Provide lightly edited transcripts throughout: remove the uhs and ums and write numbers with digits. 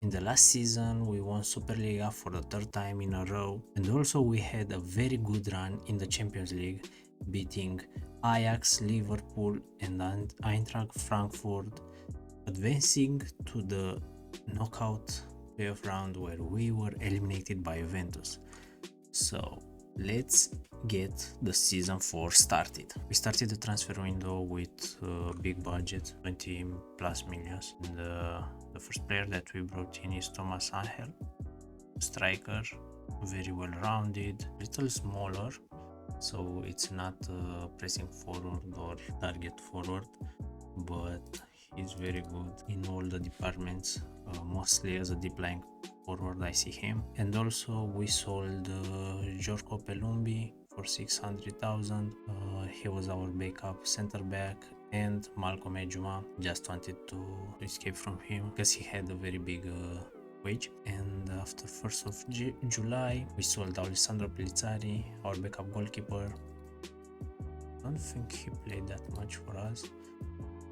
In the last season, we won Superliga for the third time in a row, and also we had a very good run in the Champions League, beating Ajax, Liverpool, and Eintracht Frankfurt, advancing to the knockout playoff round where we were eliminated by Juventus. So let's get the season 4 started. We started the transfer window with a big budget, 20 plus millions. And, the first player that we brought in is Thomas Angel, striker, very well rounded, little smaller, so it's not pressing forward or target forward, but he's very good in all the departments, mostly as a deep lying forward I see him. And also we sold Jorko Pelumbi for 600,000. He was our backup center back, and Malcolm Ejuma just wanted to escape from him because he had a very big wage. And after 1st of July we sold Alessandro Pellizzari, our backup goalkeeper. I don't think he played that much for us,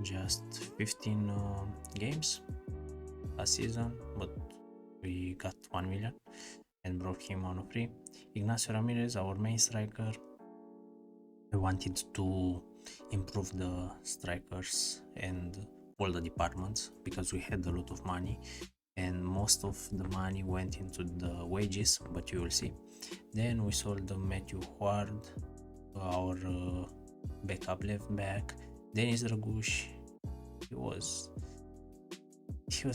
just 15 games last season, but we got 1 million and brought him on a free. Ignacio Ramirez, our main striker. I wanted to improve the strikers and all the departments because we had a lot of money and most of the money went into the wages, but you will see. Then we sold Matthew Ward, our backup left back. Denis Dragush, he was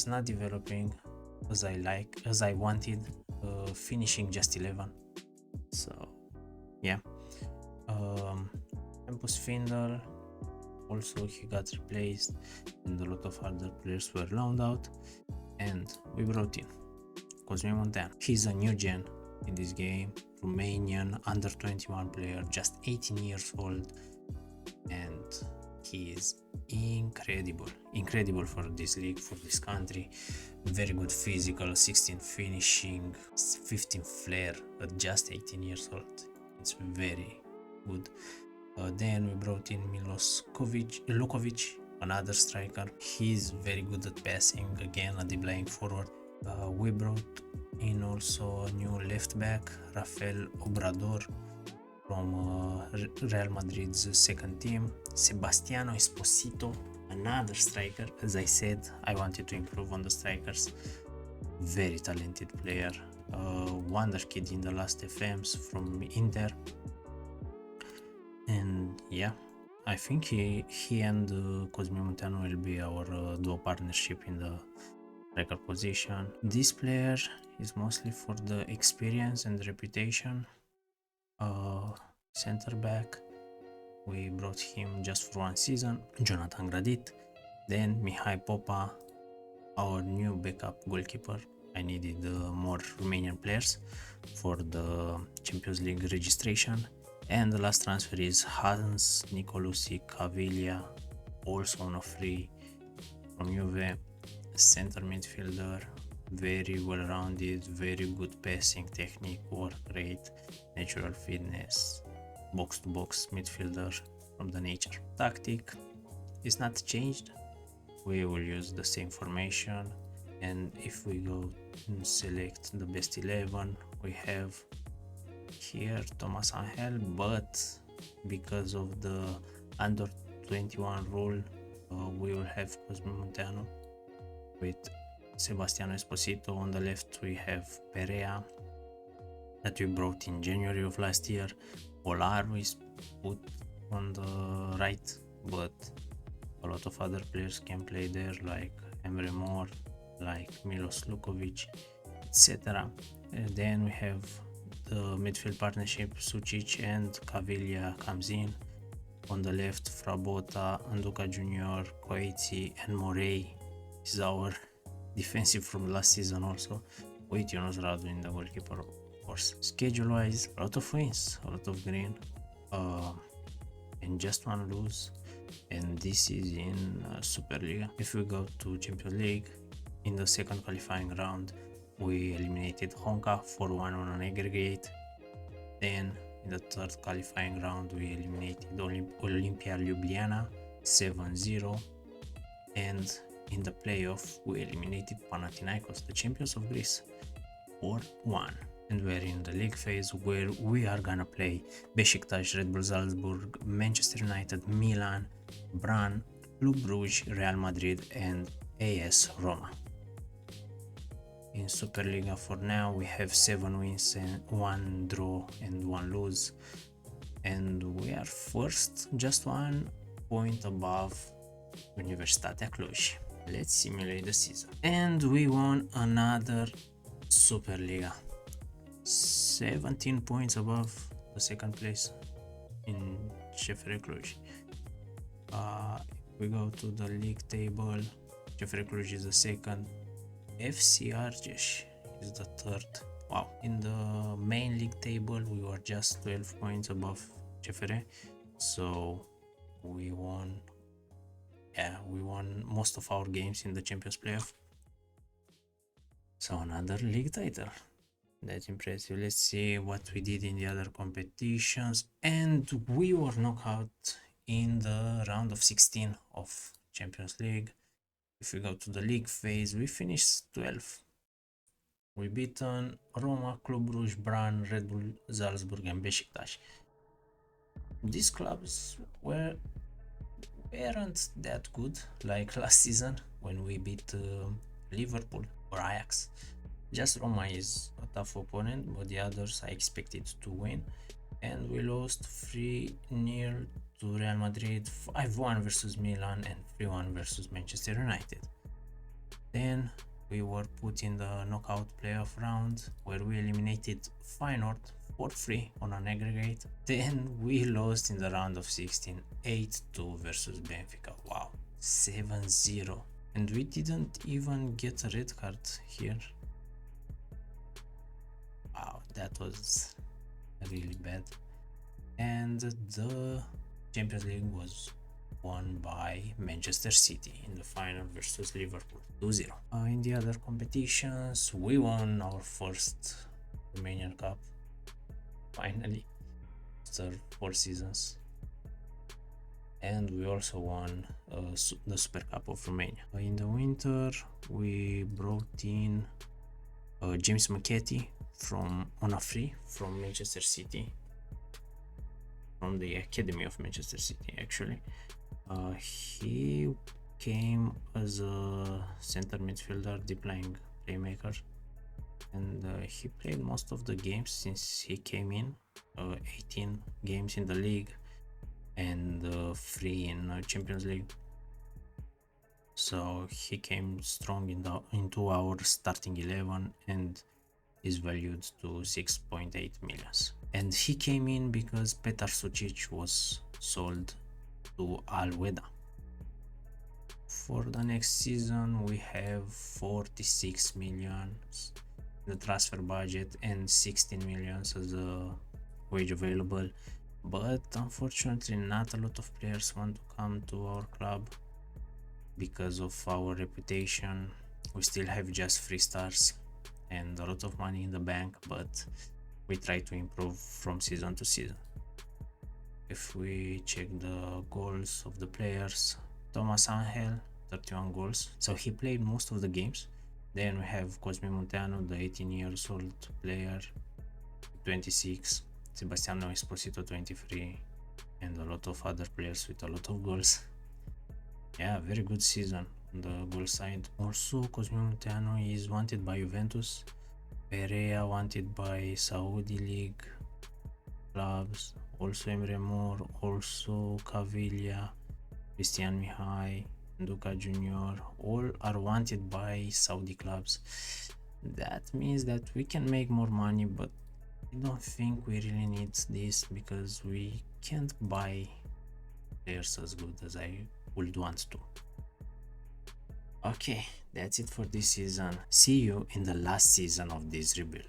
not developing as I wanted, finishing just 11. So yeah. Campus Findle, also he got replaced, and a lot of other players were loaned out, and we brought in Cosmin Munteanu. He's a new gen in this game, Romanian under 21 player, just 18 years old, and he is incredible for this league, for this country. Very good physical, 16 finishing, 15 flair at just 18 years old. It's very good. Then we brought in Milos Lukovic, another striker. He's very good at passing, again a deep lying forward. We brought in also a new left back, Rafael Obrador, from Real Madrid's second team. Sebastiano Esposito, another striker. As I said, I wanted to improve on the strikers. Very talented player, wonder kid in the last FMs from Inter. And yeah, I think he and Cosmin Munteanu will be our duo partnership in the striker position. This player is mostly for the experience and reputation. Center back, we brought him just for 1 season, Jonathan Gradit. Then Mihai Popa, our new backup goalkeeper. I needed more Romanian players for the Champions League registration. And the last transfer is Hans Nicolusi Caviglia, also on a free from Juve, center midfielder, very well rounded, very good passing technique, work rate, natural fitness, box to box midfielder from the nature. Tactic is not changed, we will use the same formation, and if we go and select the best 11, we have here Thomas Angel, but because of the under 21 rule, we will have Cosmin Munteanu. With Sebastiano Esposito on the left, we have Perea that we brought in January of last year. Polar is put on the right, but a lot of other players can play there, like Emre Mor, like Milos Lukovic, etc. Then we have the midfield partnership, Sucic and Caviglia comes in. On the left, Frabotta, Anduka Junior, Coetzee and Morey is our defensive from last season also, with Ionuț Radu in the goalkeeper, of course. Schedule wise, a lot of wins, a lot of green, and just 1 lose, and this is in Superliga. If we go to Champions League, in the second qualifying round we eliminated Honka 4-1 on an aggregate. Then in the third qualifying round we eliminated Olimpia Ljubljana 7-0, and in the playoff, we eliminated Panathinaikos, the champions of Greece, 4-1. And we're in the league phase where we are gonna play Besiktas, Red Bull Salzburg, Manchester United, Milan, Bran, Club Brugge, Real Madrid, and AS Roma. In Superliga for now, we have 7 wins and 1 draw and 1 lose, and we are first, just 1 point above Universitatea Cluj. Let's simulate the season. And we won another Superliga, 17 points above the second place in CFR Cluj. If we go to the league table, CFR Cluj is the second, FC Argeș is the third. Wow. In the main league table, we were just 12 points above CFR, so we won most of our games in the Champions playoff. So another league title. That's impressive. Let's see what we did in the other competitions. And we were knocked out in the round of 16 of Champions League. If we go to the league phase, we finished 12th. We beaten Roma, Club Brugge, Bran, Red Bull Salzburg, and Besiktas. These clubs weren't that good like last season when we beat Liverpool or Ajax. Just Roma is a tough opponent, but the others I expected to win. And we lost 3-0 to Real Madrid, 5-1 versus Milan, and 3-1 versus Manchester United. Then we were put in the knockout playoff round where we eliminated Feyenoord 4-3 on an aggregate. Then we lost in the round of 16, 8-2 versus Benfica. Wow, 7-0. And we didn't even get a red card here. Wow, that was really bad. And the Champions League was won by Manchester City in the final versus Liverpool, 2-0. In the other competitions, we won our first Romanian Cup, finally, after 4 seasons. And we also won the Super Cup of Romania. In the winter, we brought in James McKetty on a free from Manchester City, from the academy of Manchester City actually. He came as a center midfielder, deep lying playmaker, and he played most of the games since he came in, 18 games in the league and 3 in Champions League. So he came strong into our starting 11 and is valued to 6.8 millions. And he came in because Petar Sucic was sold to Al Weda. For the next season, we have 46 millions in the transfer budget and 16 millions as a wage available. But unfortunately, not a lot of players want to come to our club because of our reputation. We still have just 3 stars and a lot of money in the bank, but we try to improve from season to season. If we check the goals of the players, Thomas Angel, 31 goals, so he played most of the games. Then we have Cosmin Munteanu, the 18 years old player, 26, Sebastiano Esposito, 23, and a lot of other players with a lot of goals. Yeah, very good season on the goal side. Also, Cosmin Munteanu is wanted by Juventus, Perea wanted by Saudi League clubs, also Emre Mor, also Cavilla, Cristian Mihai, Duca Junior, all are wanted by Saudi clubs. That means that we can make more money, but I don't think we really need this because we can't buy players as good as I would want to. Okay, that's it for this season. See you in the last season of this rebuild.